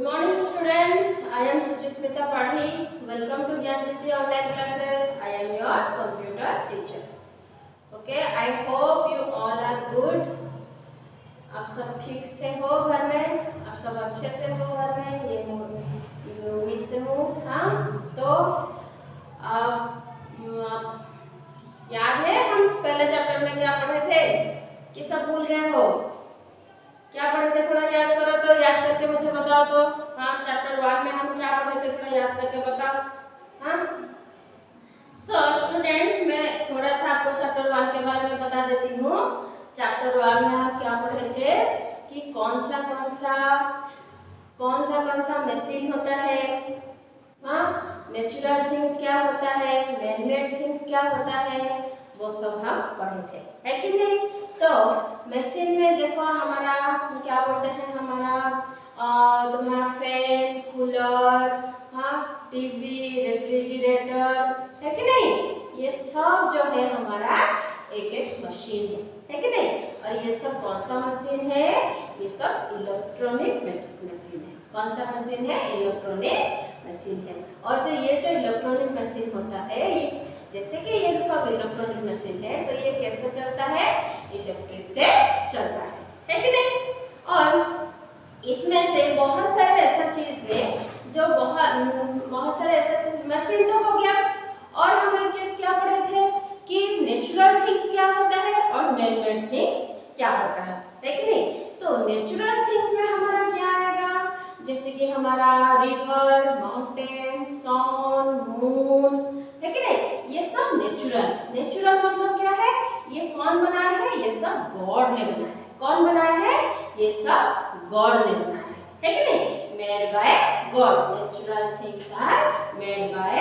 Good morning students. I am Suchimita Padhi. Welcome to Gyanjyoti online classes. I am your computer teacher. Okay, I hope you all are good. आप सब ठीक से हो घर में, आप सब अच्छे से हो घर में, ये उम्मीद से हूँ। हाँ, तो याद है हम पहले चैप्टर में क्या पढ़े थे कि सब भूल गए हो? क्या पढ़े थे? थोड़ा याद करो, तो याद करके मुझे बताओ। तो हाँ, चैप्टर 1 में हम क्या पढ़े थे? थोड़ा याद करके बताओ। हाँ, स्टूडेंट्स, मैं थोड़ा सा आपको चैप्टर 1 के बारे में बता देती हूँ। चैप्टर 1 में आप क्या पढ़े थे कि कौन सा मशीन होता है, हाँ, नेचुरल थिंग्स क्या होता है, मैन मेड थिंग्स क्या होता है, वो सब हम पढ़े थे, है कि नहीं? तो मशीन में देखो हमारा क्या बोलते हैं, तुम्हारा फैन, कूलर, हाँ, टीवी, रेफ्रिजरेटर, है कि नहीं? ये सब जो है हमारा एक मशीन है कि नहीं? और ये सब कौन सा मशीन है? ये सब इलेक्ट्रॉनिक मशीन है। कौन सा मशीन है? इलेक्ट्रॉनिक मशीन है। और जो इलेक्ट्रॉनिक मशीन होता है, जैसे कि ये सब इलेक्ट्रॉनिक मशीन है, तो ये कैसे चलता है? इलेक्ट्रिक से चलता है कि नहीं? और इसमें से बहुत सारे ऐसा चीज है जो बहुत सारे ऐसा चीज, मशीन तो हो गया, और हम एक चीज क्या पढ़े थे कि नेचुरल थिंग्स क्या होता है और मैन मेड थिंग्स क्या होता है कि नहीं? तो नेचुरल थिंग्स में हमारा क्या आएगा? जैसे कि हमारा रिवर, माउंटेन, सन, मून, है कि नहीं? ये सब नेचुरल मतलब क्या है? ये कौन बनाया है? ये सब गॉड ने बनाया है। कौन बनाया है? ये सब गॉड ने बनाया है कि नहीं? Made by God. Natural things are made by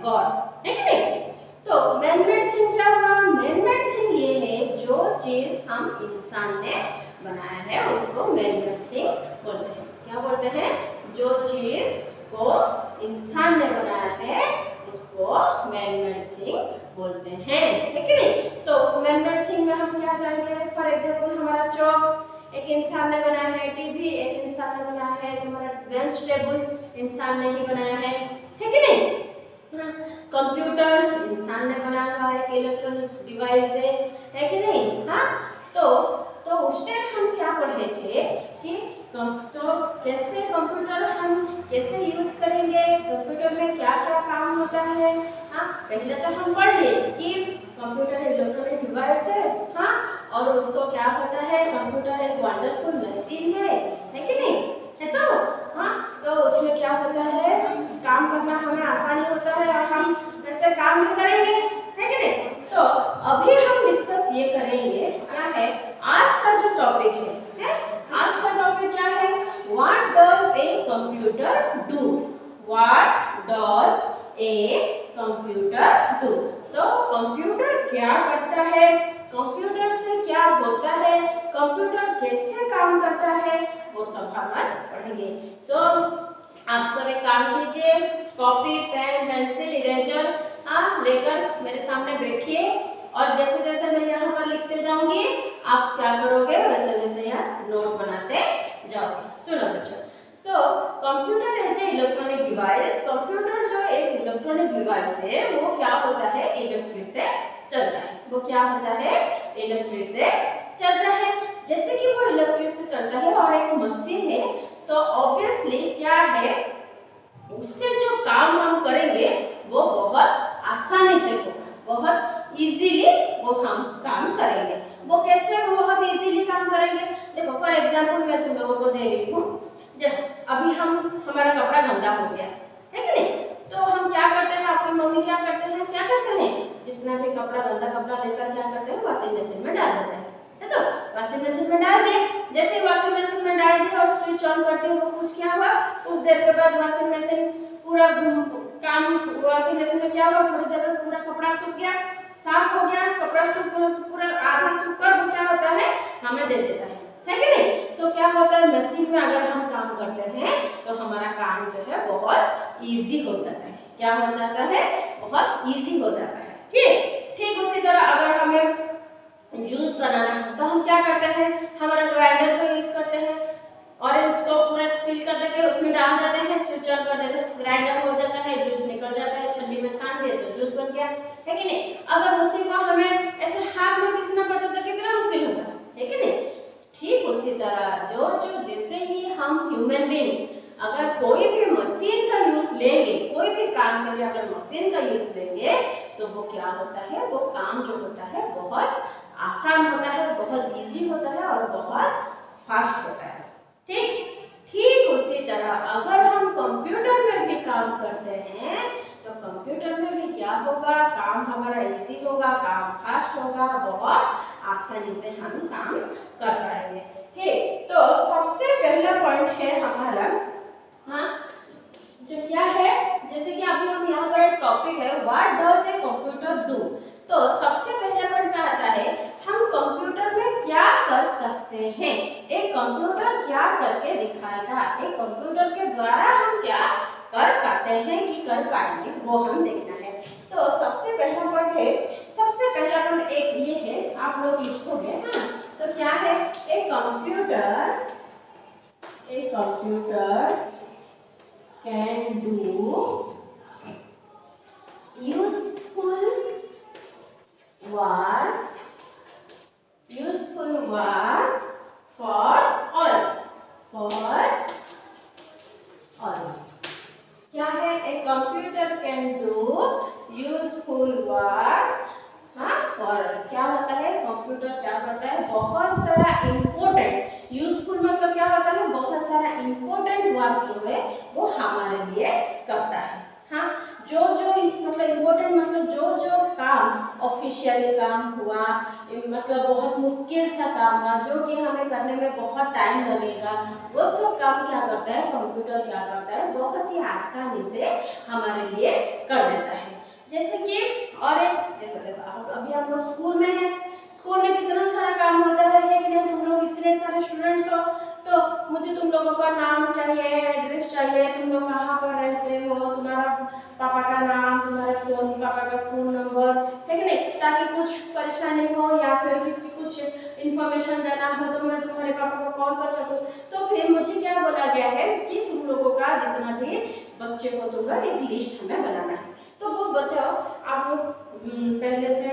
God, है कि नहीं? तो मैन मेड थिंग क्या हुआ? मैन मेड थिंग ये है जो चीज हम इंसान ने बनाया है उसको मैन मेड थिंग बोलते हैं। क्या बोलते हैं? जो चीज को इंसान ने बनाया है उसको मैन मेड थिंग बोलते हैं, है कि नहीं? तो मैन मेड थिंग में हम क्या जानेंगे? फॉर एग्जांपल हमारा चौक एक इंसान ने बनाया है, टीवी एक इंसान ने बनाया है, हमारा बेंच टेबल इंसान ने ही बनाया है कि नहीं? कंप्यूटर इंसान ने बनाया हुआ एक इलेक्ट्रॉनिक डिवाइस है कि नहीं? हाँ, तो उस टाइम हम क्या पढ़े थे कि तो कैसे कंप्यूटर हम कैसे यूज करेंगे, कंप्यूटर में क्या क्या काम होता है। हाँ, पहले तो हम पढ़ लिए कि कंप्यूटर इलेक्ट्रॉनिक डिवाइस है, हाँ, और उसको क्या होता है, कंप्यूटर एक वंडरफुल मशीन है कि नहीं? है तो हाँ, तो उसमें क्या होता है, काम करना हमें आसानी होता है और हम ऐसे काम भी करेंगे, है कि नहीं? तो अभी हम डिस्कस ये करेंगे क्या है आज का जो टॉपिक है? आज का टॉपिक क्या है? What does a computer do? What does a computer do? तो कंप्यूटर क्या करता है, कंप्यूटर से क्या होता है, कंप्यूटर कैसे काम करता है, वो सब हम आज पढ़ेंगे। तो आप सब एक काम कीजिए, कॉपी, पेन, पेंसिल, इरेजर लेकर मेरे सामने बैठिए, और जैसे जैसे मैं यहाँ पर लिखते जाऊंगी आप क्या करोगे वैसे वैसे यहाँ नोट बनाते जाओगे। सुनो बच्चों, so computer is a electronic device. Computer जो एक इलेक्ट्रॉनिक डिवाइस है वो क्या होता है? इलेक्ट्रिक से चलता है। वो क्या होता है? इलेक्ट्रिक से चलता है। जैसे कि वो इलेक्ट्रिक से चलता है और एक मशीन है, तो ऑब्वियसली क्या है, उससे जो काम हम करेंगे वो बहुत आसानी से होगा, बहुत इजीली वो हम काम करेंगे। वो कैसे बहुत इजीली काम करेंगे? देखो फॉर एग्जांपल मैं तुम लोगों को दे रही हूँ, जब अभी हमारा कपड़ा गंदा हो गया है कि नहीं, तो हम क्या करते हैं, आपकी मम्मी क्या करते हैं, जितना भी कपड़ा गंदा कपड़ा लेकर क्या करते हैं, वॉशिंग मशीन में डाल देते हैं, है तो वॉशिंग मशीन में डाल दिए। जैसे वॉशिंग मशीन में डाल दिया और स्विच ऑन करते हो, कुछ क्या हुआ, कुछ देर के बाद वॉशिंग मशीन पूरा काम, वॉशिंग मशीन में क्या हुआ, थोड़ी देर में पूरा कपड़ा सूख गया, साफ हो गया, कपड़ा पूरा आधा सूखकर वो क्या होता है, हमें दे देता है कि नहीं? तो क्या होता है, मशीन में अगर हम काम करते हैं तो हमारा काम जो है बहुत इजी हो जाता है। क्या हो जाता है? बहुत इजी हो जाता है। ठीक उसी तरह अगर हमें जूस बनाना है तो हम क्या करते हैं, हमारा ग्राइंडर को यूज करते हैं, ऑरेंज को पूरा फिल कर देंगे करके उसमें डाल देते हैं, स्विच ऑन कर देते हैं, ग्राइंडर हो जाता है, जूस निकल जाता है, छन्नी में छान दे तो जूस बन गया, है कि नहीं। अगर उसी को हमें ऐसे हाथ में पीसना पड़ता तो कितना मुश्किल होता है कि नहीं। ठीक उसी तरह जो जैसे ही हम ह्यूमन बीइंग अगर कोई भी मशीन का यूज लेंगे, कोई भी काम के लिए अगर मशीन का यूज लेंगे तो वो क्या होता है, वो काम जो होता है बहुत आसान होता है, बहुत इजी होता है और बहुत फास्ट होता है। ठीक उसी तरह अगर हम कंप्यूटर में भी काम करते हैं तो कंप्यूटर में भी क्या होगा, काम हमारा इजी होगा, काम फास्ट होगा, बहुत आसानी से हम काम कर पाएंगे। ठीक, तो सबसे पहला पॉइंट है हमारा, हाँ, जो क्या है, जैसे कि अभी हम यहाँ पर टॉपिक है what does a computer do. तो सबसे पहले पॉइंट क्या आता है, हम कंप्यूटर में क्या कर सकते हैं, एक कंप्यूटर क्या करके दिखाएगा, एक कंप्यूटर के द्वारा हम क्या कर पाते हैं कि कर पाएंगे, वो हम देखना है। तो सबसे पहला पॉइंट है, सबसे पहला पॉइंट एक ये है, आप लोग लिखोगे, हाँ, तो क्या है, एक computer can do useful work for all क्या है, एक computer can do useful work, हाँ, फॉर अस। क्या होता है, कंप्यूटर क्या करता है, बहुत सारा इम्पोर्टेंट, यूजफुल मतलब क्या होता है, बहुत सारा इम्पोर्टेंट वर्क जो है वो हमारे लिए करता है। हाँ, जो मतलब इम्पोर्टेंट मतलब जो काम ऑफिशियली काम हुआ, मतलब बहुत मुश्किल सा काम हुआ, जो कि हमें करने में बहुत टाइम लगेगा, वो सब काम क्या करता है, कंप्यूटर क्या करता है, बहुत ही आसानी से हमारे लिए कर देता है। जैसे कि और एक, जैसे देखो अभी हम लोग स्कूल में हैं, स्कूल में कितना सारा काम होता है कि नहीं, तुम लोग इतने सारे स्टूडेंट्स हो, तो मुझे तुम लोगों का नाम चाहिए, एड्रेस चाहिए, तुम लोग कहाँ पर रहते हो, तुम्हारा पापा का नाम, तुम्हारे पापा का फोन नंबर, है कि नहीं, ताकि कुछ परेशानी हो या फिर किसी कुछ इन्फॉर्मेशन देना हो तो मैं तुम्हारे पापा को कॉल कर सकूं। तो फिर मुझे क्या बोला गया है कि तुम लोगों का जितना भी बच्चे को तुम लोग एक लिस्ट हमें बनाना है। तो वो बचाओ, आप लोग पहले से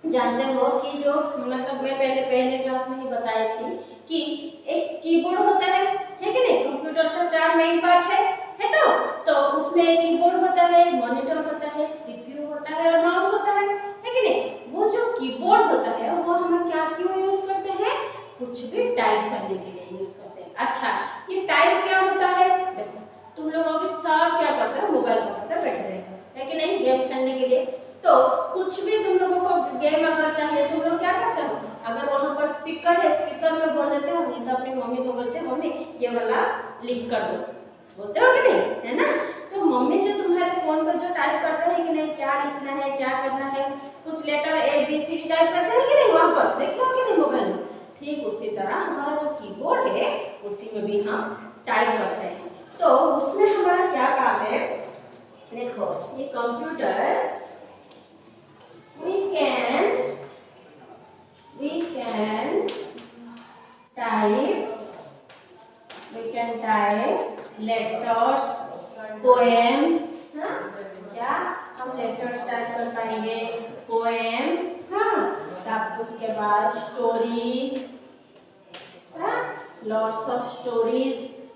जानते हो कि जो मतलब मैं पहले क्लास में ही बताई थी कि एक कीबोर्ड होता है कि नहीं, कंप्यूटर का 4 मेन पार्ट है तो उसमें एक कीबोर्ड होता है, मॉनिटर होता है, सीपीयू होता है और माउस होता है कि नहीं। वो जो कीबोर्ड होता है वो हम क्या क्यों यूज करते हैं, कुछ भी टाइप करने के लिए यूज करते हैं। अच्छा, ये टाइप क्या होता है, देखो तुम लोग अभी सब क्या करते हो, मोबाइल पकड़कर बैठे रहते हो, है कि नहीं, गेम खेलने के लिए। तो कुछ भी तुम लोगों को गेम अगर चाहिए तुम लोग क्या करते हो, अगर वहां पर स्पीकर है, स्पीकर में बोल देते हो, नहीं तो अपनी मम्मी को बोलते हो, मम्मी ये वाला लिख कर दो, बोलते हो कि नहीं, है ना। तो मम्मी जो तुम्हारे फोन पर जो टाइप करते हैं कि नहीं, क्या लिखना है, क्या करना है, कुछ लेटर ABCD टाइप करते हैं कि नहीं, वहां पर देखो कि नहीं मोबाइल में। ठीक उसी तरह हमारा जो कीबोर्ड है उसी में भी हम टाइप करते हैं। तो उसमें हमारा क्या काम है, देखो ये computer we can type letters, poem, हाँ, क्या हम लेटर्स टाइप कर पाएंगे, पोएम, हाँ, तब उसके बाद स्टोरीज, हाँ, लॉट्स ऑफ स्टोरीज,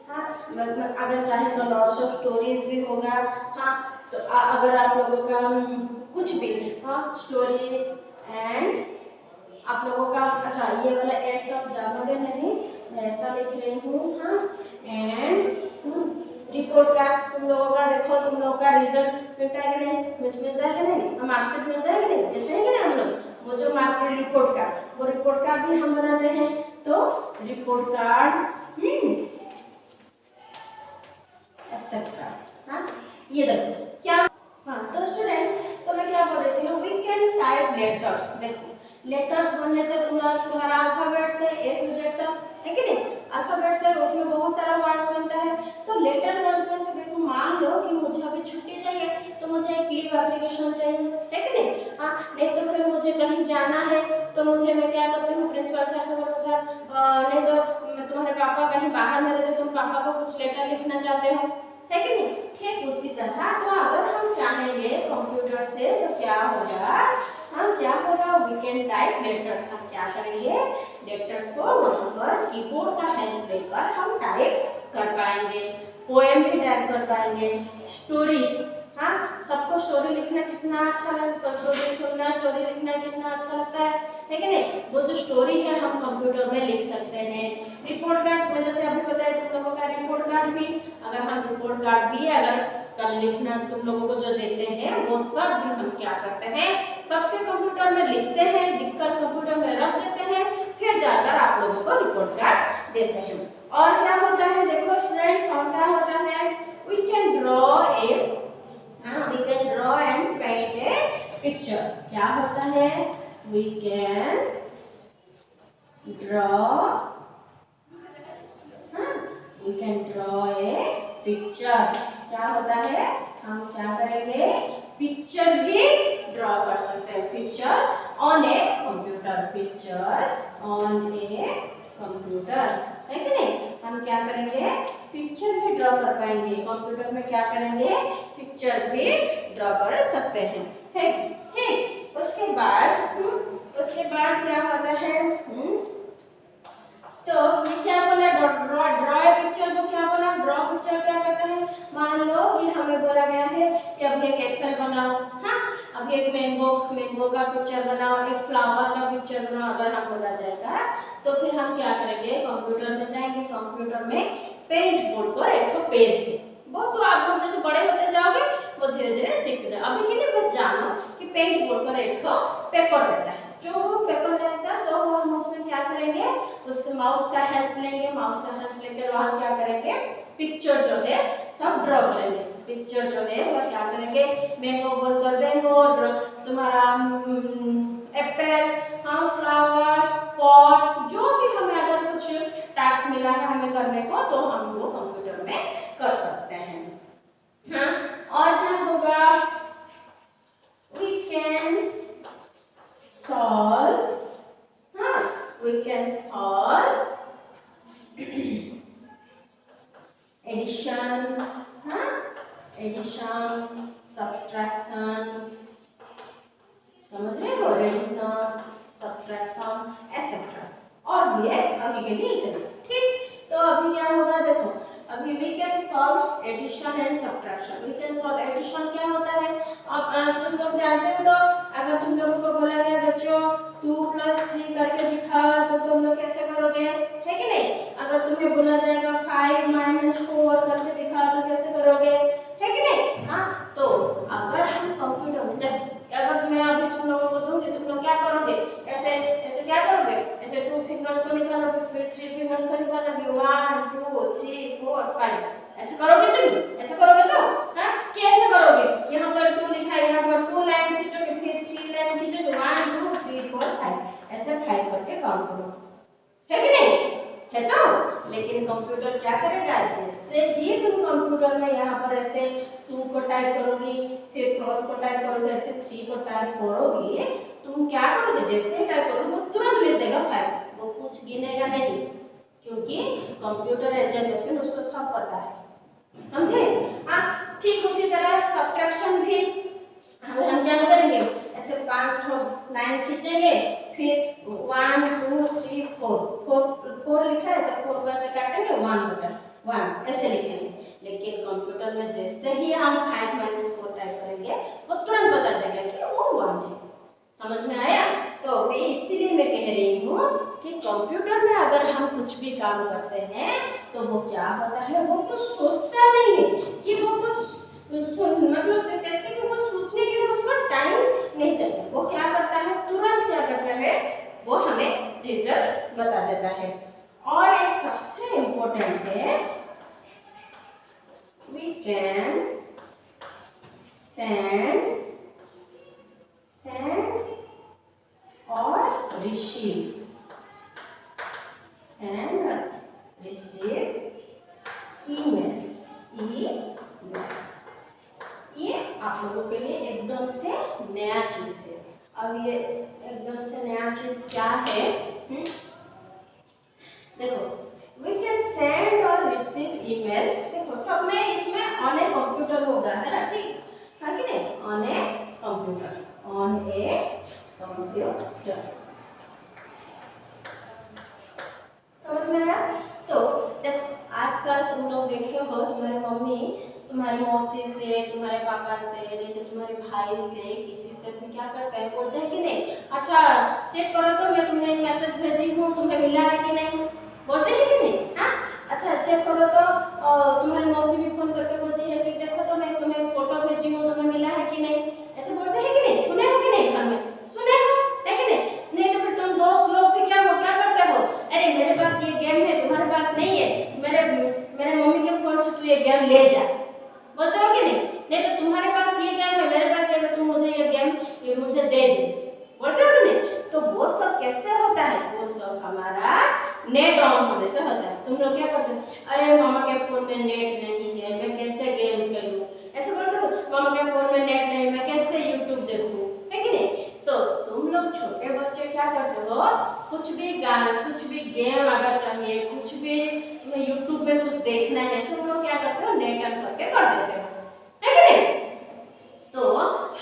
हाँ, मतलब अगर चाहे तो लॉट्स ऑफ स्टोरीज भी होगा, हाँ, तो अगर आप लोगों का कुछ भी, हाँ, स्टोरीज एंड आप लोगों का, अच्छा ये वाला एंड तो आप जानोगे नहीं, मैं ऐसा लिख रही हूँ, हाँ, एंड रिपोर्ट का तुम लोगों का, देखो तुम लोगों का रिजल्ट मिलता है कि नहीं, मिलता है कि नहीं, मार्कशीट मिलता है कि नहीं, देते हैं कि नहीं हम लोग, वो जो मार्कशीट रिपोर्ट का, वो रिपोर्ट कार्ड भी हम बनाते हैं। तो रिपोर्ट कार्ड एक्सेट्रा, हाँ, ये देखो क्या, हाँ, तो स्टूडेंट तो मैं क्या बोल रही थी, वी कैन टाइप लेटर्स, देखो लेटर्स बनने से तुम्हारा अल्फाबेट से A to Z तक, है कि नहीं, अल्फाबेट से उसमें बहुत सारा वर्ड्स बनता है। तो लेटर बनने से देखो, मान लो कि मुझे अभी छुट्टी चाहिए तो मुझे एक लीव एप्लीकेशन चाहिए, है कि नहीं, हाँ, नहीं तो फिर मुझे कहीं जाना है तो मुझे मैं क्या करती हूँ, प्रिंसिपल सर से बोलूँ, सर नहीं तो तुम्हारे पापा कहीं बाहर में रहते, तुम पापा को कुछ लेटर लिखना चाहते हो, है कि नहीं? ठीक उसी तरह तो अगर हम चाहेंगे कंप्यूटर से तो क्या होगा, वी कैन टाइप लेटर्स। हम क्या करेंगे, लेटर्स को वहां पर कीबोर्ड का हेल्प लेकर हम टाइप कर पाएंगे, पोएम भी टाइप कर पाएंगे, स्टोरीज। हाँ, सबको स्टोरी लिखना कितना अच्छा लगता है, स्टोरी सुनना, स्टोरी लिखना कितना अच्छा लगता है कि नहीं? वो जो स्टोरी है हम कंप्यूटर में लिख सकते हैं। रिपोर्ट कार्ड में जैसे अभी बताया तुम लोगों का रिपोर्ट कार्ड भी, अगर हम रिपोर्ट कार्ड भी अगर कल लिखना तुम लोगों को जो देते हैं वो सब भी हम क्या करते हैं, सबसे कंप्यूटर में लिखते हैं, लिखकर कंप्यूटर में रख देते हैं, फिर जाकर आप लोगों को रिपोर्ट कार्ड देते हैं। और क्या होता है देखो स्टूडेंट्स, और क्या होता है, we can draw and paint a picture. क्या होता है, we can draw a picture. क्या होता है, हम क्या करेंगे, पिक्चर भी ड्रॉ कर सकते हैं, पिक्चर ऑन ए कंप्यूटर, है कि नहीं? हम क्या करेंगे, पिक्चर भी ड्रॉ कर पाएंगे कंप्यूटर में, क्या करेंगे, पिक्चर भी ड्रॉ कर सकते हैं, ठीक। उसके बाद क्या होता है, तो ये क्या बोला, ड्रॉ ए पिक्चर को क्या बोला, ड्रॉ पिक्चर क्या करता है, मान लो कि हमें बोला गया है कि अभी एक एप्पल बनाओ, हाँ, अभी एक मैंगो का पिक्चर बनाओ, एक फ्लावर का पिक्चर बनाओ, अगर हम बोला जाएगा तो फिर हम क्या करेंगे, कंप्यूटर में जाएंगे, कंप्यूटर में पेंट बोर्ड को एक तो पेज है, वो तो आप लोग जैसे बड़े होते जाओगे वो धीरे धीरे सीखते जाओ। अभी के लिए बस जानो कि पेंट बोर्ड पर एक तो पेपर रहता है, जो वो पेपर रहता है तो हम उसमें क्या करेंगे, उससे माउस का हेल्प लेंगे, माउस का हेल्प लेकर वहाँ क्या करेंगे, पिक्चर जो है सब ड्रॉ करेंगे, पिक्चर जो है वो क्या करेंगे, मैंगो बोलकर मैंगो, तुम्हारा एप्पल, हाँ, फ्लावर्स, पॉट, जो भी हमें अगर कुछ टास्क मिला है हमें करने को तो हम वो कंप्यूटर में कर सकते हैं। हाँ, और क्या होगा, we can solve addition, subtraction, समझ रहे हो, एडिशन, सब्ट्रैक्शन एटसेट्रा, और भी है, अभी के लिए इतना, ठीक। तो अभी क्या होगा देखो, अभी we can solve addition and subtraction. We can solve addition क्या होता है, अब तुम लोग जानते हो, तो अगर तुम लोगों को बोला गया बच्चों 2 + 3 करके दिखाओ तो तुम लोग कैसे करोगे, है कि नहीं? अगर तुम्हें बोला जाएगा 5 - 4 करके दिखाओ तो कैसे करोगे, है कि नहीं? हाँ, तो अगर हम कंप्यूटर में अगर मैं अभी तुम लोगों को दूंगी, तुम लोग क्या करोगे, ऐसे ऐसे क्या करोगे, ऐसे 2 फिंगर्स को निकालोगे, फिर 3 फिंगर्स को निकालोगे, 1 2 3 4 5, ऐसे करोगे तुम, ऐसे करोगे तो, हाँ, कैसे करोगे, यहाँ पर 2 लिखा है, यहाँ पर 2 लाइन खींचोगे, फिर 3 लाइन खींचोगे, 1 2 3 4 5, ऐसे 5 करके काउंट करो, है कि नहीं? है तो, लेकिन कंप्यूटर क्या करेगा, जैसे ही तुम कंप्यूटर में यहाँ पर ऐसे 2 को टाइप करोगी, फिर क्रॉस को टाइप करोगे, ऐसे 3 को टाइप करोगी, तुम क्या करोगे, जैसे ही टाइप करोगे वो तुरंत लिख देगा 5, वो कुछ गिनेगा नहीं, क्योंकि कंप्यूटर एजुकेशन उसको सब पता है, समझे? हाँ, ठीक उसी तरह सब्ट्रैक्शन भी हम क्या करेंगे, ऐसे 5 लाइन खींचेंगे, फिर 1 2 3 4 लिखा है तो 4 को ऐसे काटेंगे, 1 हो जाए 1, ऐसे लिखेंगे। लेकिन कंप्यूटर में जैसे ही हम 5 - 4 टाइप करेंगे वो तुरंत बता देगा कि वो 1 है। समझ में आया? तो मैं इसीलिए मैं कह रही हूँ कि कंप्यूटर में अगर हम कुछ भी काम करते हैं तो वो क्या होता है, वो कुछ सोचता नहीं है कि वो कुछ मतलब जैसे कि वो सोचने के लिए उसका टाइम नहीं चाहिए, वो क्या करता है, तुरंत क्या करता है, वो हमें रिजल्ट बता देता है। और एक सबसे इम्पोर्टेंट है, वी कैन सेंड और रिसीव, ईमेल्स। ये आप लोगों के लिए एकदम से नया चीज है। अब ये एकदम से नया चीज क्या है, देखो वी कैन सेंड और रिसीव ईमेल्स। देखो सब में इसमें ऑन ए कंप्यूटर होगा, है ना, ठीक है कि नहीं, on a computer, on a computer, समझ में आया। तो देखो आजकल तुम लोग देखे हो तुम्हारी मम्मी तुम्हारी मौसी से, तुम्हारे पापा से, नहीं तो तुम्हारे भाई से, किसी से भी क्या करते हैं, बोलते हैं कि नहीं, अच्छा चेक करो तो मैं तुम्हें एक मैसेज भेजी हूँ, तुम्हें मिला है कि नहीं, बोलते हैं कि नहीं, हाँ, अच्छा चेक करो तो तुम्हारी मौसी भी फोन करके बोलती है कि देखो तो मैं तुम्हें फोटो भेजी हूँ, तुम्हें मिला है कि नहीं, ऐसे बोलते हैं कि नहीं, सुने हो कि नहीं, घर में सुने हो, है कि नहीं, नहीं तो फिर तुम दोस्त लोग भी क्या करते हो, अरे मेरे पास ये गेम है, तुम्हारे पास नहीं है, मेरे मम्मी के फोन से तू ये गेम ले जा, बोलते हो कि नहीं, नहीं तो तुम्हारे पास ये गेम है, मेरे पास है, तो तुम मुझे ये गेम मुझे दे दे, बोलते हो कि नहीं। तो वो सब कैसे होता है, वो सब हमारा नेट ऑन होने से होता है। तुम लोग क्या करते हो, अरे मामा के फोन में नेट नहीं है, मैं कैसे गेम खेलूं, ऐसे बोलते हो, मामा के फोन में नेट नहीं, मैं कैसे यूट्यूब देखूं, है कि नहीं। तो तुम लोग छोटे बच्चे क्या करते हो, कुछ भी गाना, कुछ भी गेम अगर चाहिए, कुछ भी तुम्हें यूट्यूब में कुछ देखना है, तुम लोग क्या करते हो, नेट ऑन करके कर देते हो, है कि नहीं। तो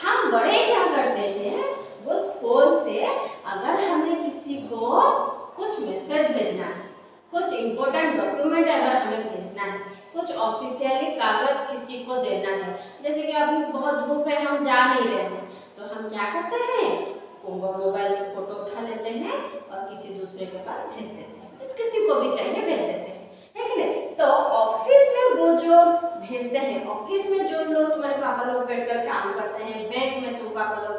हम बड़े क्या करते हैं, उस फोन से अगर हमें किसी को कुछ मैसेज भेजना है, कुछ इंपॉर्टेंट डॉक्यूमेंट अगर हमें भेजना है, कुछ ऑफिशियली कागज किसी को देना है, जैसे कि अभी बहुत धूप है, हम जा नहीं रहे हैं, तो हम क्या करते हैं, मोबाइल में फोटो उठा लेते हैं और किसी दूसरे के पास भेज देते हैं, जिस किसी को भी चाहिए भेज देते हैं, है कि नहीं। तो ऑफिस में वो जो भेजते हैं, ऑफिस में जो लोग तुम्हारे पापा लोग बैठकर काम करते हैं, बैंक में तुम पापा लोग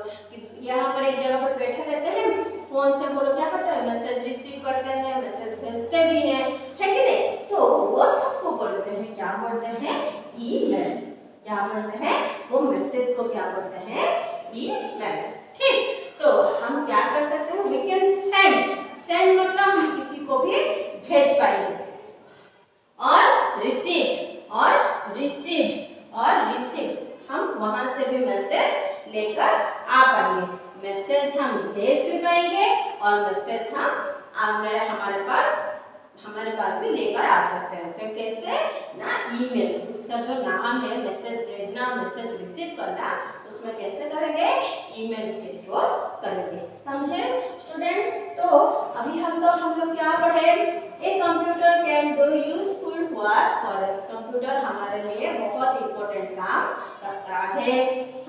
यहाँ पर एक जगह पर बैठे रहते हैं, फोन से वो लोग क्या करते हैं, मैसेज रिसीव करते हैं, मैसेज भेजते भी हैं, है कि नहीं। तो वो सबको बोलते हैं, क्या बोलते हैं, ईमेल्स, क्या बोलते हैं, वो मैसेज को क्या बोलते हैं, ईमेल्स, ठीक। तो हम क्या कर सकते हैं, वी कैन सेंड मतलब हम किसी को भी भेज पाएंगे, और रिसीव हम वहां से भी मैसेज लेकर आ पाएंगे, मैसेज हम भेज भी पाएंगे और मैसेज हमारे पास भी लेकर आ सकते हैं। तो कैसे ना, ईमेल, उसका जो नाम है मैसेज भेजना, मैसेज रिसीव करना, उसमें कैसे करेंगे, ईमेल्स के थ्रू करेंगे, समझे स्टूडेंट। तो अभी हम लोग क्या पढ़े, a computer can do useful work for us, computer हमारे लिए बहुत इंपॉर्टेंट काम करता है,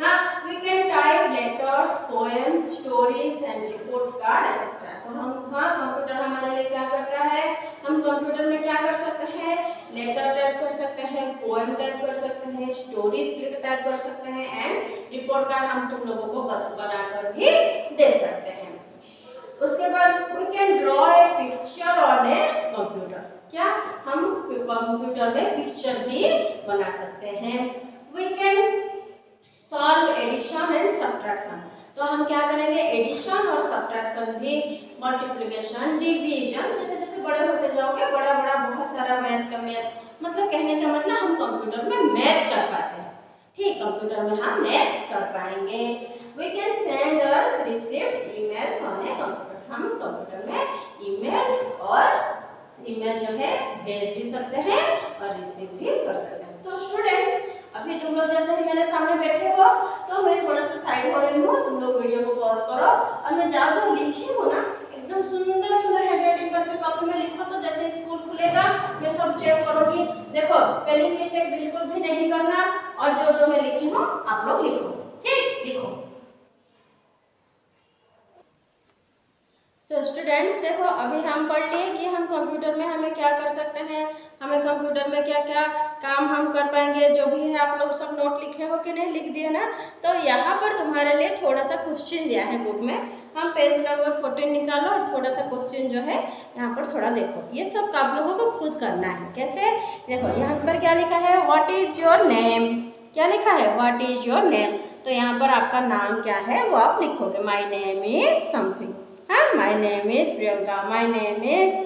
हाँ, we can type letters, poem, stories and report card etcetera. तो हम, हाँ, कंप्यूटर हमारे लिए क्या करता है, हम कंप्यूटर में क्या कर सकते हैं, लेटर टाइप कर सकते हैं, पोएम टाइप कर सकते हैं, स्टोरीज टाइप कर सकते हैं एंड रिपोर्ट कार्ड हम तुम लोगों को बनाकर भी दे सकते हैं। उसके बाद we can draw a picture on a computer, क्या हम कंप्यूटर में पिक्चर भी बना सकते हैं। We can solve addition and subtraction, तो हम क्या करेंगे, एडिशन और सब्ट्रैक्शन भी, मल्टीप्लिकेशन, डिवीजन, जैसे जैसे बड़े होते जाओगे बड़ा बड़ा बहुत सारा मैथ, मतलब कहने का मतलब हम कंप्यूटर में मैथ कर पाते हैं, ठीक, कंप्यूटर में हम मैथ कर पाएंगे। वी कैन सेंड और receive emails on a computer, हम कंप्यूटर में ईमेल जो है भेज भी सकते हैं और रिसीव भी कर सकते हैं। तो स्टूडेंट्स अभी तुम लोग जैसे ही मेरे सामने बैठे हो, तो मैं थोड़ा सा साइड हो रही हूँ, तुम लोग वीडियो को पॉज करो और मैं जो लिखी हूँ ना, एकदम सुंदर सुंदर हैंडराइटिंग करके कॉपी में लिखो, तो जैसे स्कूल खुलेगा मैं सब चेक करूँगी, देखो स्पेलिंग मिस्टेक बिल्कुल भी नहीं करना, और जो मैं लिखी हूँ आप लोग लिखो, ठीक, लिखो। तो स्टूडेंट्स देखो अभी हम पढ़ लिए कि हम कंप्यूटर में हमें क्या कर सकते हैं, हमें कंप्यूटर में क्या क्या काम हम कर पाएंगे, जो भी है आप लोग सब नोट लिखे हो कि नहीं, लिख दिए ना। तो यहाँ पर तुम्हारे लिए थोड़ा सा क्वेश्चन दिया है बुक में, हम पेज नंबर 14 निकालो और थोड़ा सा क्वेश्चन जो है यहाँ पर थोड़ा देखो, ये सब आप लोगों को खुद करना है। कैसे, देखो यहाँ पर क्या लिखा है, व्हाट इज योर नेम, क्या लिखा है, व्हाट इज योर नेम, तो यहाँ पर आपका नाम क्या है वो आप लिखोगे, माई नेम इज समथिंग, हाँ, my name is Priyanka, my name is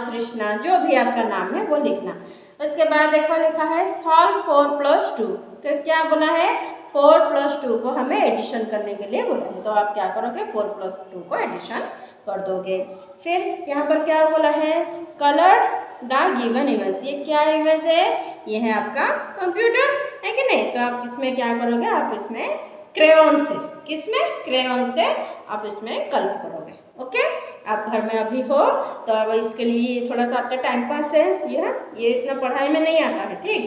तृष्णा, जो भी आपका नाम है वो लिखना। उसके बाद देखो लिखा है सॉल्व 4+2, तो क्या बोला है, 4+2 को हमें एडिशन करने के लिए बोला है, तो आप क्या करोगे, 4+2 को एडिशन कर दोगे। फिर यहाँ पर क्या बोला है, कलर द गिवन इमेज। ये क्या इमेज है? ये है आपका कंप्यूटर, है कि नहीं? तो आप इसमें क्या करोगे? आप इसमें क्रेयॉन से, किसमें? क्रेयॉन से आप इसमें कलर करोगे। ओके, आप घर में अभी हो तो अब इसके लिए थोड़ा सा आपका टाइम पास है, ये इतना पढ़ाई में नहीं आता है, ठीक?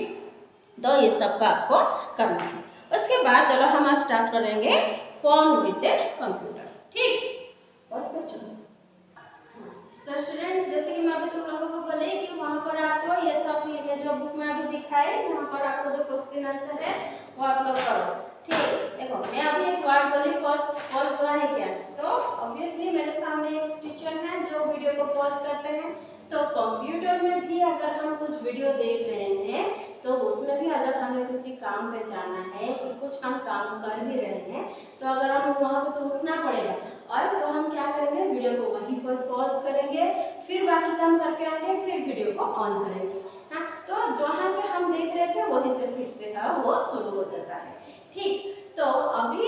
तो ये सब का आपको करना है। उसके बाद चलो हम आज स्टार्ट करेंगे फोन विद ए कंप्यूटर, ठीक? सर स्टूडेंट्स, जैसे कि मैं अभी तुम लोगों को बोले कि वहाँ पर आपको ये सब मैं जो बुक में अभी दिखाई, वहाँ पर आपको जो क्वेश्चन आंसर है वो आप लोग करो, ठीक? देखो मैं अभी एक वर्ड बोली, पॉज हुआ है क्या? तो ऑब्वियसली मेरे सामने एक टीचर है जो वीडियो को पॉज करते हैं। तो कंप्यूटर में भी अगर हम कुछ वीडियो देख रहे हैं तो उसमें भी अगर हमें किसी काम पे जाना है, तो कुछ हम काम कर भी रहे हैं, तो अगर हम वहाँ पे तो उठना पड़ेगा, और तो हम क्या करेंगे? वीडियो को वहीं पर पॉज करेंगे, फिर बाकी काम करके आएंगे, फिर वीडियो को ऑन करेंगे। हाँ, तो जहाँ से हम देख रहे थे वहीं से फिर से वो शुरू हो जाता है, ठीक? तो अभी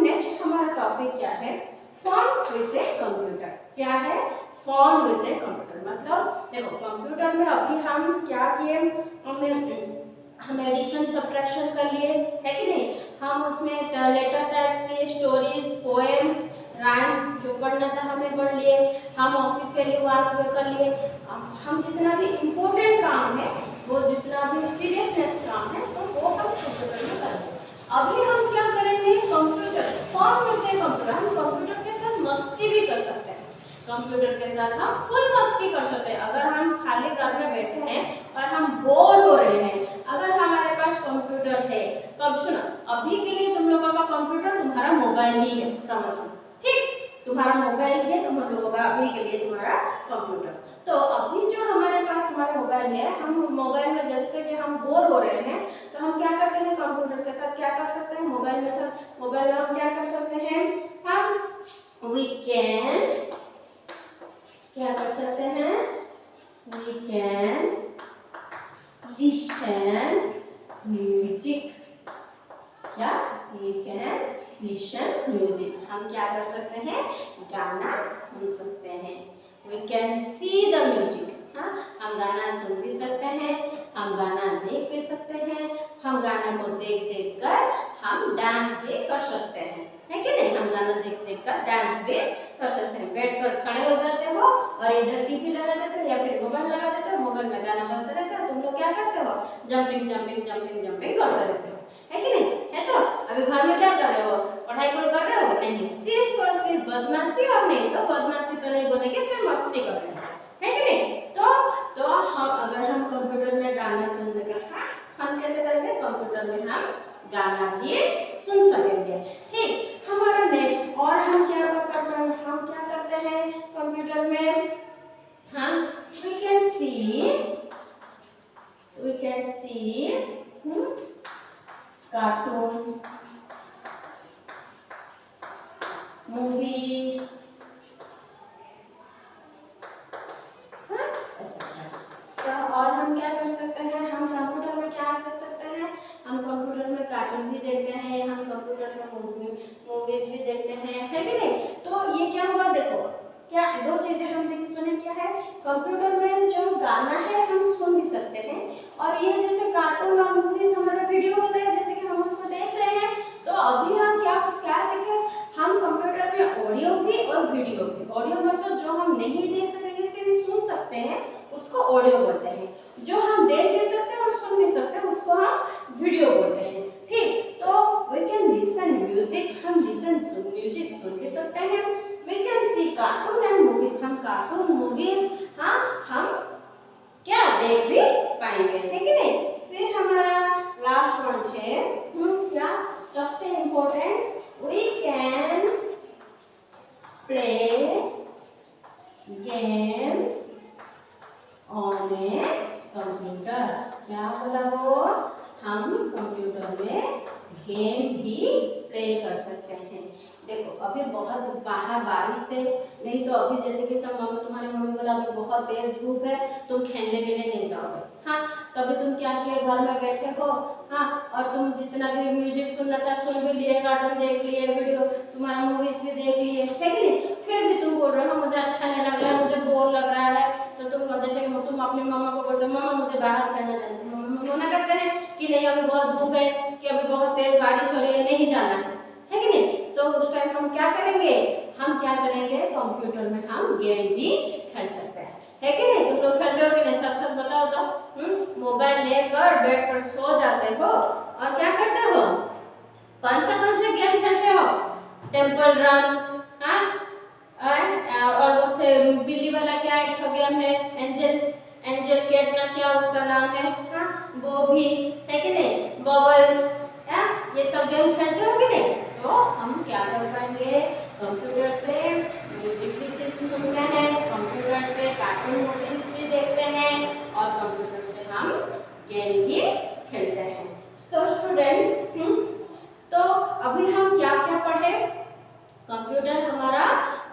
नेक्स्ट हमारा टॉपिक क्या है? Phone with A computer. क्या है? Phone with a computer. मतलब देखो कंप्यूटर में अभी हम क्या किए? हम एडिशन सब्ट्रैक्शन कर लिए, है कि नहीं? हम उसमें लेटर टाइप्स के स्टोरीज, पोएम्स, राइम्स जो पढ़ना था हमें पढ़ लिए, हम ऑफिशियली वर्क कर लिए। हम जितना भी इम्पोर्टेंट काम है, वो जितना भी सीरियसनेस काम है, तो वो हम कंप्यूटर में कर लिए। अभी हम क्या करेंगे? Computer, phone with A computer. हम कंप्यूटर के साथ मस्ती भी कर सकते हैं, कंप्यूटर के साथ हम फुल मस्ती कर सकते हैं। अगर हम खाली घर में बैठे हैं और हम बोर हो रहे हैं, अगर हमारे पास कंप्यूटर है, तो अब सुनो, अभी के लिए तुम लोगों का कंप्यूटर तुम्हारा मोबाइल ही है, समझ लो, ठीक? तुम्हारा मोबाइल है तुम लोगों का अभी के लिए तुम्हारा कंप्यूटर। तो अभी जो हमारे पास हमारा मोबाइल है, हम मोबाइल में जैसे कि हम बोर हो रहे हैं, तो हम क्या करते हैं? कंप्यूटर के साथ क्या कर सकते हैं? मोबाइल में हम क्या कर सकते हैं? हम वी कैन क्या कर सकते हैं? We can listen music। क्या? We can listen music। हम क्या कर सकते हैं? गाना सुन सकते हैं। We can see the music। हाँ, हम गाना सुन भी सकते हैं, हम गाना देख भी सकते हैं, हम गाना को देख देख कर हम डांस भी कर सकते हैं, है कि नहीं? हम गाना देख देख कर डांस भी कर सकते हैं। बैठ कर खड़े हो जाते हो और इधर टीवी लगा देते हो या फिर मोबाइल लगा देते हो, मोबाइल में गाना बजता रहता है, तुम लोग क्या करते हो? जंपिंग जंपिंग जंपिंग जंपिंग करते रहते हो, है कि नहीं? है तो अभी घर में क्या कर रहे हो? पढ़ाई कोई कर रहे हो? नहीं, सिर्फ और सिर्फ बदमाशी, और नहीं तो बदमाशी तो नहीं बोलेंगे, फिर मस्ती कर रहे हैं, है कि नहीं? तो हम अगर हम कंप्यूटर में गाना सुन सके, हम कैसे करेंगे? कंप्यूटर में हम गाना भी सुन सकेंगे, ठीक? हमारा नेक्स्ट और हम क्या करते हैं कंप्यूटर में? हम we can see cartoons, movies, और हम क्या कर सकते हैं? हम कंप्यूटर में क्या कर सकते हैं? हम कंप्यूटर में कार्टून भी देखते हैं, हम कंप्यूटर में मूवीज भी देखते हैं, है कि नहीं? तो ये क्या हुआ? देखो क्या दो चीजें हम देखिए सुने, क्या है? कंप्यूटर में जो गाना है हम सुन भी सकते हैं, और ये जैसे कार्टून और मूवीज हमारा वीडियो होता है, जैसे कि हम उसको देख रहे हैं, तो अभी हम क्या सीखे? हम कंप्यूटर में ऑडियो भी और वीडियो भी। ऑडियो मतलब जो हम नहीं देख सकेंगे, सिर्फ सुन सकते हैं, उसको ऑडियो बोलते हैं। जो हम देख भी सकते हैं और सुन भी सकते हैं, उसको हम वीडियो बोलते हैं, ठीक? तो वी कैन लिसन म्यूजिक, हम म्यूजिक सुन भी सकते हैं। We can see cartoon and movies, हम कार्टून मूवीज हम क्या देख भी पाएंगे, है कि नहीं? फिर हमारा लास्ट वन है क्या? सबसे important, we can play games on a computer. क्या बोला वो? हम कंप्यूटर में गेम भी प्ले कर सकते हैं। देखो अभी बहुत बाहर बारिश है, नहीं तो अभी जैसे कि सब तुम्हारे मम्मी बोला अभी बहुत तेज धूप है, तुम खेलने के लिए नहीं जाओगे। हाँ, तो अभी तुम क्या किए? घर में बैठे हो, हाँ, और तुम जितना भी म्यूजिक सुनना था सुन भी लिए, कार्टून देख लिए, वीडियो तुम्हारा मूवीज भी देख लिए, है कि नहीं? फिर भी तुम बोल रहे हो मुझे अच्छा नहीं लग रहा है, मुझे बोर लग रहा है, तो तुम जैसे तुम अपनी मम्मा को बोलते हो मम्मा मुझे बाहर खेलना जाना है, मम्मा मना करते हैं कि नहीं अभी बहुत धूप है, कि अभी बहुत तेज बारिश हो रही है, नहीं जाना है कि नहीं। तो उस टाइम हम क्या करेंगे, हम क्या करेंगे, कंप्यूटर में हम गेम भी खेल सकते है कि नहीं। तुम लोग खेलते हो कि नहीं, सब सब बताओ तो। मोबाइल लेकर बेड पर सो जाते हो और क्या करते हो, कौन से गेम खेलते हो, टेम्पल रन, हाँ, और उससे बिल्ली वाला क्या एक गेम है, एंजल कैट ना क्या उसका नाम है, हाँ, वो भी है कि नहीं, बबल्स, ये सब गेम खेलते हो कि नहीं। तो हम क्या कर पाएंगे, कंप्यूटर से म्यूजिक भी सुनते हैं, कंप्यूटर से कार्टून मूवीज भी देखते हैं और कंप्यूटर से हम गेम भी खेलते हैं। तो स्टूडेंट्स, तो अभी हम क्या क्या पढ़े, कंप्यूटर हमारा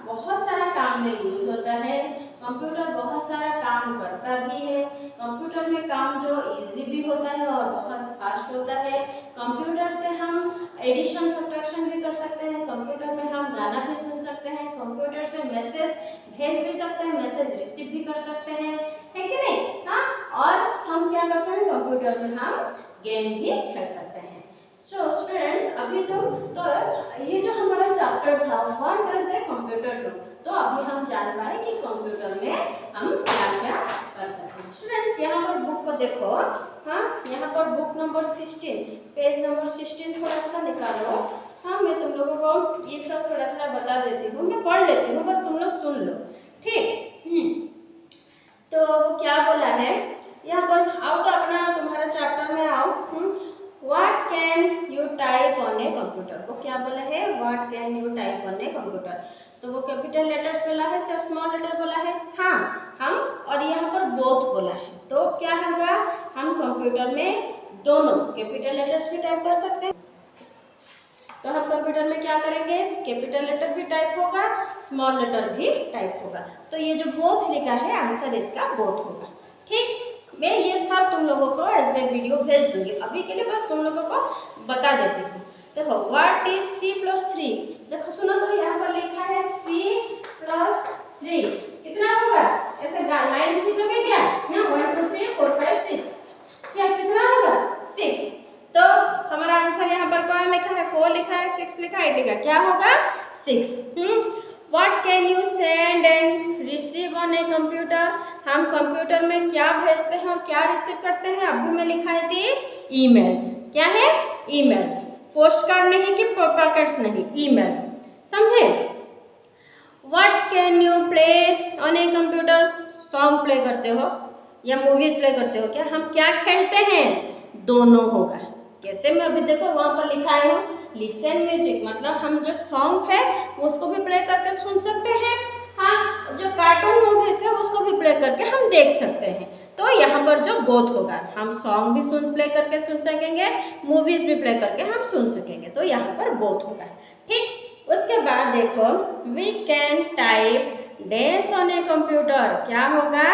बहुत सारा काम में यूज होता है, कंप्यूटर बहुत सारा काम करता भी है, कंप्यूटर में काम जो इजी भी होता है और बहुत फास्ट होता है। कंप्यूटर से हम एडिशन सब्ट्रैक्शन भी कर सकते हैं, कंप्यूटर में हम गाना भी सुन सकते हैं, कंप्यूटर से मैसेज भेज भी सकते हैं, मैसेज रिसीव भी कर सकते हैं, है कि नहीं, हाँ। और हम क्या कर सकते हैं, कंप्यूटर में हम गेम भी खेल सकते हैं। सो स्टूडेंट्स, अभी तो ये जो हमारा चैप्टर था what is a computer do, तो अभी हम जान पाए कि कंप्यूटर में हम क्या क्या कर सकते हैं। स्टूडेंट्स, यहाँ पर बुक को देखो, हाँ, यहाँ पर बुक नंबर 16, पेज नंबर 16 थोड़ा सा निकालो। हाँ, मैं तुम लोगों को ये सब थोड़ा थोड़ा बता देती हूँ, मैं पढ़ लेती हूँ, बस तुम लोग सुन लो, ठीक। तो वो क्या बोला है, यहाँ पर आओ तो अपना तुम्हारा चैप्टर में आओ। What can you type on a computer? वो क्या बोला है, What can you type on a computer? तो वो कैपिटल लेटर्स बोला है, सिर्फ स्मॉल लेटर बोला है, हाँ, हम, और यहाँ पर बोथ बोला है, तो क्या होगा, हम कंप्यूटर में दोनों कैपिटल लेटर्स भी टाइप कर सकते हैं। तो हम कंप्यूटर में क्या करेंगे, कैपिटल लेटर भी टाइप होगा, स्मॉल लेटर भी टाइप होगा। तो ये जो बोथ लिखा है, आंसर इसका बोथ होगा, ठीक। मैं ये सब तुम लोगों को एज ए वीडियो भेज दूंगी, अभी के लिए बस तुम लोगों को बता देती हूँ। देखो, व्हाट इज 3 + 3, देखो सुनो, तो यहाँ पर लिखा है 3 + 3 कितना होगा, ऐसे लाइन खींचोगे क्या, यहाँ 1 2 3 4 5 6, क्या कितना होगा, 6। तो हमारा आंसर यहाँ पर कौन लिखा है, 4 लिखा है, 6 लिखा है, 8 लिखा है, क्या होगा 6। What can you send and receive on a computer? हम कंप्यूटर में क्या भेजते हैं और क्या रिसीव करते हैं, अभी मैं लिखाई थी ईमेल्स, क्या है, ईमेल्स, पोस्ट कार्ड नहीं कि पैकेट्स नहीं, ईमेल्स, समझे। What can you play on a computer? Song play करते हो या मूवीज प्ले करते हो क्या, हम क्या खेलते हैं, दोनों होगा। कैसे, मैं अभी देखो वहाँ पर लिखा है लिसन म्यूजिक, मतलब हम जो सॉन्ग है उसको भी प्ले करके सुन सकते हैं, हाँ, जो कार्टून मूवीज है उसको भी प्ले करके हम देख सकते हैं। तो यहाँ पर जो बोथ होगा, हम सॉन्ग भी प्ले करके सुन सकेंगे, मूवीज भी प्ले करके हम सुन सकेंगे, तो यहाँ पर बोथ होगा, ठीक। उसके बाद देखो, we can type dash on a computer, क्या होगा,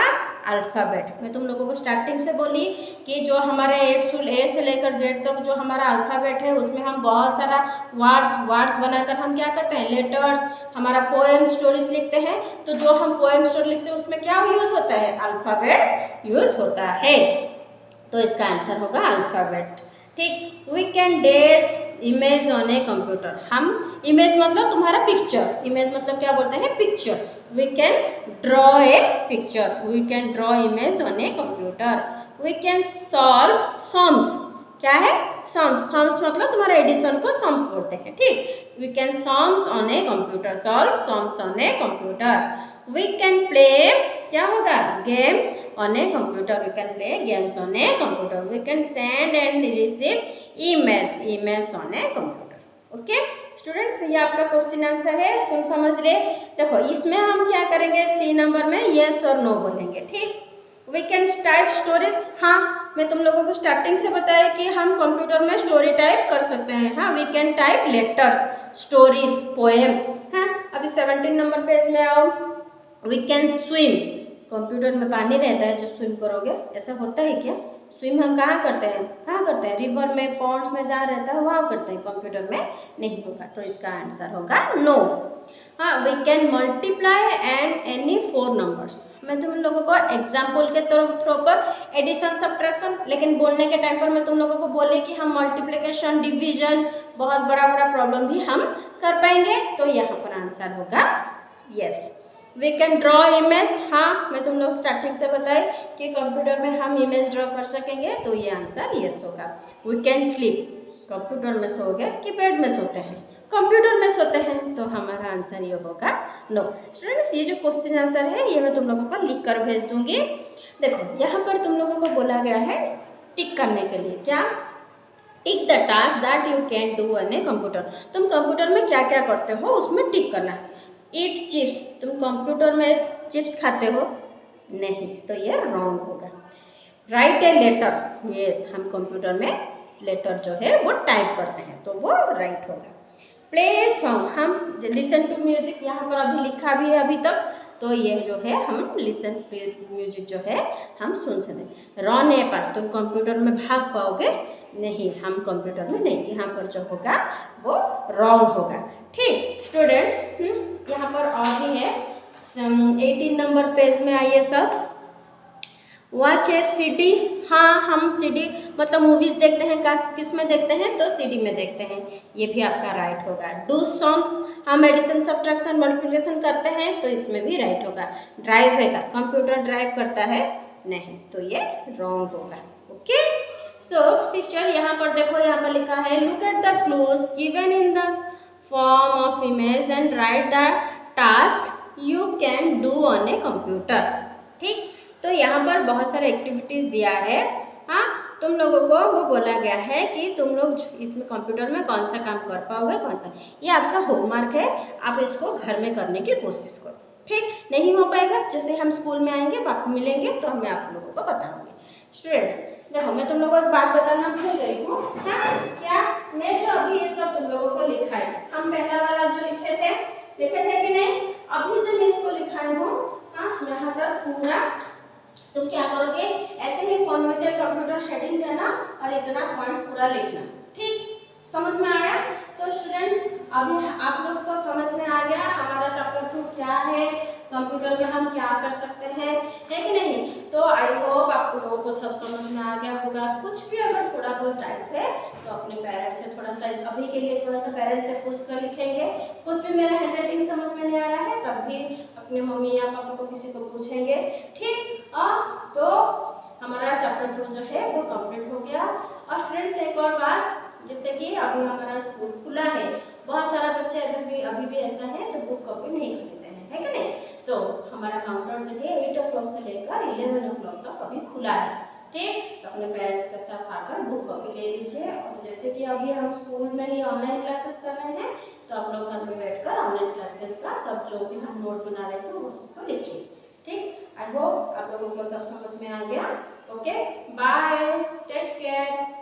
अल्फ़ाबेट। मैं तुम लोगों को स्टार्टिंग से बोली कि जो हमारे ए से लेकर जेड तक जो हमारा अल्फ़ाबेट है उसमें हम बहुत सारा वर्ड्स बनाकर हम क्या करते हैं, लेटर्स, हमारा पोएम स्टोरीज लिखते हैं। तो जो हम पोएम स्टोरी लिखते हैं उसमें क्या यूज होता है, अल्फ़ाबेट्स यूज होता है, तो इसका आंसर होगा अल्फ़ाबेट, ठीक। We can dash image on a computer, हम इमेज मतलब तुम्हारा पिक्चर, इमेज मतलब क्या बोलते हैं, picture. We can draw a picture. We can draw image on a computer. We can solve sums. क्या है, sums, sums मतलब तुम्हारा एडिशन को sums बोलते हैं, ठीक। We can sums on a computer, solve sums on a computer. We can play, क्या होगा, games on a computer. We can play games on a computer. We can send and receive emails on a computer. Okay? Students, ये आपका question answer है, सुन समझ ले। देखो इसमें हम क्या करेंगे, सी नंबर में यस और नो बोलेंगे, ठीक। वी कैन टाइप स्टोरीज, हाँ, मैं तुम लोगों को स्टार्टिंग से बताया कि हम कंप्यूटर में स्टोरी टाइप कर सकते हैं, हाँ। We can type letters, stories, poem, हाँ। अभी 17 नंबर पेज में आओ। वी कैन स्विम, कंप्यूटर में पानी रहता है जो स्विम करोगे, ऐसा होता है क्या, स्विम हम कहाँ करते हैं रिवर में, पॉन्ड्स में जहाँ रहता है वहाँ करते हैं, कंप्यूटर में नहीं होगा। तो इसका आंसर होगा नो। हाँ, we can multiply and any 4 numbers. मैं तुम लोगों को एग्जाम्पल के थ्रू पर एडिशन सब्ट्रैक्शन, लेकिन बोलने के टाइम पर मैं तुम लोगों को बोले कि हम मल्टीप्लिकेशन, डिवीजन, बहुत बड़ा बड़ा प्रॉब्लम भी हम कर पाएंगे। तो यहाँ पर आंसर होगा yes. We can draw image. हाँ, मैं तुम लोग स्टार्टिंग से बताए कि कंप्यूटर में हम इमेज ड्रॉ कर सकेंगे, तो ये आंसर यस होगा। We can sleep. कंप्यूटर में सोओगे कि बेड में सोते हैं? कंप्यूटर में सोते हैं, तो हमारा आंसर ये होगा नो। स्टूडेंट्स, ये जो क्वेश्चन आंसर है ये मैं तुम लोगों को लिख कर भेज दूंगी। देखो यहाँ पर तुम लोगों को बोला गया है टिक करने के लिए, क्या? Tick the task that you can do on a computer. तुम कंप्यूटर में क्या क्या करते हो उसमें टिक करना है। ईट चिप्स, तुम कंप्यूटर में चिप्स खाते हो? नहीं, तो ये रॉन्ग होगा। राइट ए लेटर, यस, हम कंप्यूटर में लेटर जो है वो टाइप करते हैं, तो वो राइट होगा। प्ले सॉन्ग, हम लिसन टू म्यूजिक, यहाँ पर अभी लिखा भी है अभी तक, तो ये जो है हम लिसन टू म्यूजिक जो है हम सुन सकते। रन ए पाथ, तुम कंप्यूटर में भाग पाओगे? नहीं, हम कंप्यूटर में नहीं, यहाँ पर जो होगा वो रॉन्ग होगा। ठीक स्टूडेंट्स, यहाँ पर और भी है 18 नंबर पेज में आइए सब। वॉच ए सीडी, हाँ हम सीडी मतलब मूवीज देखते हैं, किस में देखते हैं? तो सीडी में देखते हैं, ये भी आपका राइट होगा। डू सॉन्ग्स, हम एडिशन सब्ट्रैक्शन मल्टीप्लिकेशन करते हैं, तो इसमें भी राइट होगा। ड्राइव है का, कंप्यूटर ड्राइव करता है? नहीं, तो ये रॉन्ग होगा। ओके, सो पिक्चर यहाँ पर देखो, यहाँ पर लिखा है look at the clues given in the form of image and right the task you can do on a computer. ठीक, तो यहाँ पर बहुत सारे एक्टिविटीज दिया है। हाँ, तुम लोगों को वो बोला गया है कि तुम लोग इसमें कंप्यूटर में कौन सा काम कर पाओगे, कौन सा। ये आपका होमवर्क है, आप इसको घर में करने की कोशिश करो। ठीक, नहीं हो पाएगा, जैसे हम स्कूल में आएंगे, आपको मिलेंगे, तो मैं आप लोगों को बताऊंगी। स्टूडेंट्स देखो, मैं तुम लोगों को एक बात बताना भूल गई हूँ। हाँ, क्या मैं जो अभी ये सब तुम लोगों को लिखा है, हम पहला वाला जो लिखे थे कि नहीं? अभी जो मैं इसको लिखाई हूँ, हाँ, यहाँ तक पूरा तुम क्या करोगे, ऐसे ही फॉर्मेटेड कंप्यूटर हेडिंग देना और इतना पॉइंट पूरा लिखना। ठीक, समझ में आया? तो स्टूडेंट्स, अभी आप लोग को समझ में आ गया हमारा चैप्टर 2 क्या है, कंप्यूटर में हम क्या कर सकते हैं, है कि नहीं? तो आई होप आप लोगों को सब समझ में आ गया होगा। कुछ भी अगर थोड़ा बहुत डाउट है तो अपने पेरेंट्स से थोड़ा सा, अभी के लिए थोड़ा सा पेरेंट्स से पूछ कर लिखेंगे। कुछ भी मेरा हैंडराइटिंग समझ में नहीं आ रहा है तब भी अपने मम्मी या पापा को किसी को पूछेंगे। ठीक, तो हमारा चैप्टर 2 जो है वो कंप्लीट हो गया। और फ्रेंड्स एक और बात, जैसे कि अभी हमारा स्कूल खुला है, बहुत सारा बच्चे अभी भी ऐसा है तो बुक कॉपी नहीं खरीदते हैं, है कि नहीं? तो हमारा काउंटर जो है 8 o'clock से लेकर 11 o'clock तक अभी खुला है। ठीक, तो अपने पेरेंट्स के साथ आकर बुक कॉपी ले लीजिए। और जैसे कि अभी हम स्कूल में ही ऑनलाइन क्लासेस कर रहे हैं, तो आप लोग घर में बैठकर ऑनलाइन क्लासेस का सब जो भी हम नोट बना रहे थे वो सबको लिखिए। ठीक, आई होप आप लोगों को सब समझ में आ गया। Okay, bye, take care.